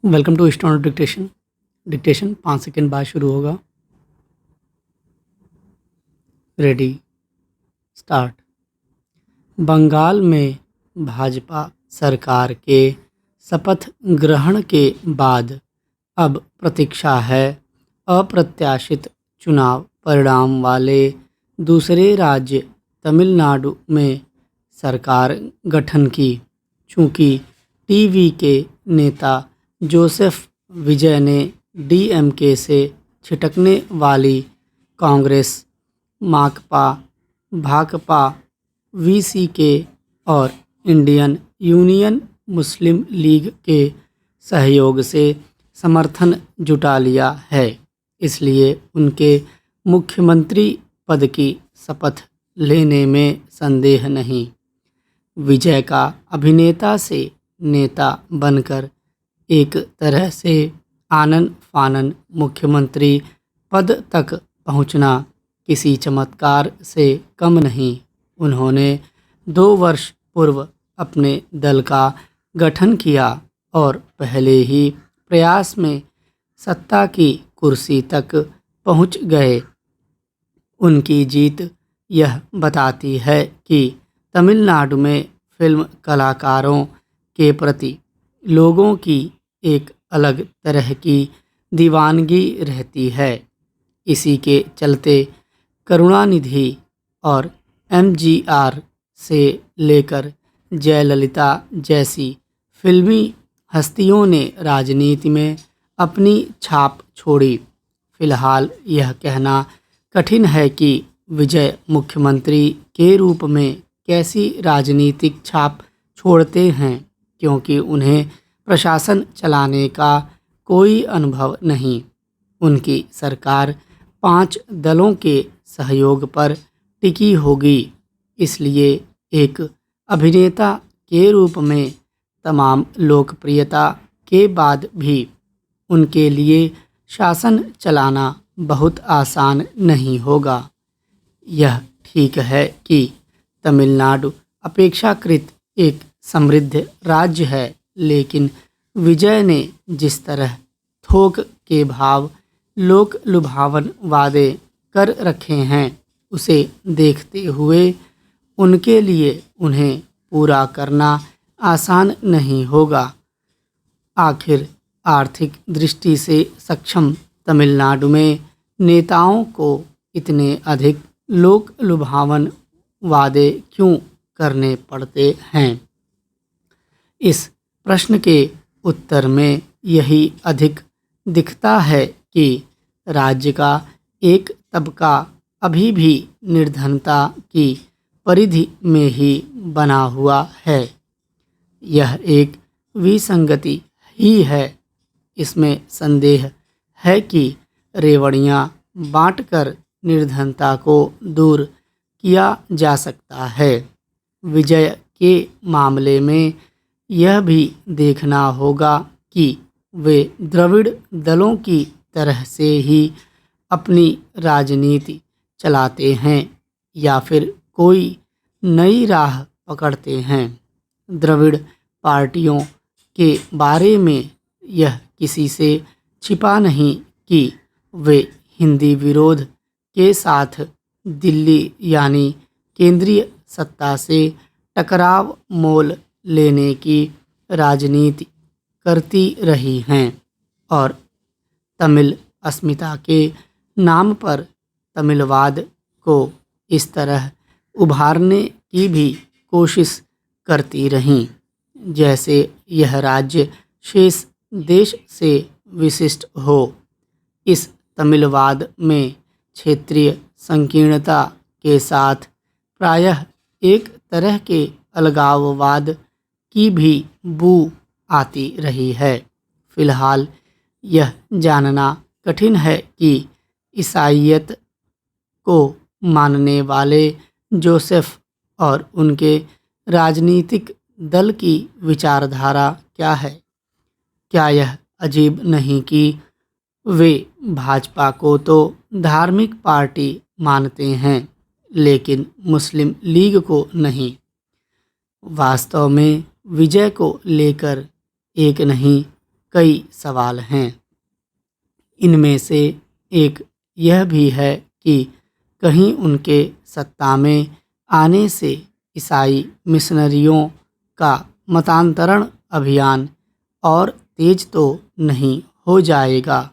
Welcome to stone dictation. Dictation 5 second बाद शुरू होगा। Ready, start. बंगाल में भाजपा सरकार के शपथ ग्रहण के बाद अब प्रतीक्षा है अप्रत्याशित चुनाव परिणाम वाले दूसरे राज्य तमिलनाडु में सरकार गठन की। चूँकि टीवी के नेता जोसेफ विजय ने डीएमके से छिटकने वाली कांग्रेस, माकपा, भाकपा, वीसीके और इंडियन यूनियन मुस्लिम लीग के सहयोग से समर्थन जुटा लिया है, इसलिए उनके मुख्यमंत्री पद की शपथ लेने में संदेह नहीं। विजय का अभिनेता से नेता बनकर एक तरह से आनन फानन मुख्यमंत्री पद तक पहुंचना किसी चमत्कार से कम नहीं। उन्होंने 2 वर्ष पूर्व अपने दल का गठन किया और पहले ही प्रयास में सत्ता की कुर्सी तक पहुंच गए। उनकी जीत यह बताती है कि तमिलनाडु में फिल्म कलाकारों के प्रति लोगों की एक अलग तरह की दीवानगी रहती है। इसी के चलते करुणानिधि और एमजीआर से लेकर जयललिता जैसी फिल्मी हस्तियों ने राजनीति में अपनी छाप छोड़ी। फिलहाल यह कहना कठिन है कि विजय मुख्यमंत्री के रूप में कैसी राजनीतिक छाप छोड़ते हैं, क्योंकि उन्हें प्रशासन चलाने का कोई अनुभव नहीं। उनकी सरकार 5 दलों के सहयोग पर टिकी होगी, इसलिए एक अभिनेता के रूप में तमाम लोकप्रियता के बाद भी उनके लिए शासन चलाना बहुत आसान नहीं होगा। यह ठीक है कि तमिलनाडु अपेक्षाकृत एक समृद्ध राज्य है, लेकिन विजय ने जिस तरह थोक के भाव लोक लुभावन वादे कर रखे हैं, उसे देखते हुए उनके लिए उन्हें पूरा करना आसान नहीं होगा। आखिर आर्थिक दृष्टि से सक्षम तमिलनाडु में नेताओं को इतने अधिक लोक लुभावन वादे क्यों करने पड़ते हैं? इस प्रश्न के उत्तर में यही अधिक दिखता है कि राज्य का एक तबका अभी भी निर्धनता की परिधि में ही बना हुआ है। यह एक विसंगति ही है। इसमें संदेह है कि रेवड़ियाँ बांटकर निर्धनता को दूर किया जा सकता है। विजय के मामले में यह भी देखना होगा कि वे द्रविड़ दलों की तरह से ही अपनी राजनीति चलाते हैं या फिर कोई नई राह पकड़ते हैं। द्रविड़ पार्टियों के बारे में यह किसी से छिपा नहीं कि वे हिंदी विरोध के साथ दिल्ली यानी केंद्रीय सत्ता से टकराव मोल लेने की राजनीति करती रही हैं और तमिल अस्मिता के नाम पर तमिलवाद को इस तरह उभारने की भी कोशिश करती रहीं जैसे यह राज्य शेष देश से विशिष्ट हो। इस तमिलवाद में क्षेत्रीय संकीर्णता के साथ प्रायः एक तरह के अलगाववाद की भी बू आती रही है। फिलहाल यह जानना कठिन है कि ईसाईयत को मानने वाले जोसेफ और उनके राजनीतिक दल की विचारधारा क्या है। क्या यह अजीब नहीं कि वे भाजपा को तो धार्मिक पार्टी मानते हैं, लेकिन मुस्लिम लीग को नहीं। वास्तव में विजय को लेकर एक नहीं कई सवाल हैं। इनमें से एक यह भी है कि कहीं उनके सत्ता में आने से ईसाई मिशनरियों का मतांतरण अभियान और तेज तो नहीं हो जाएगा।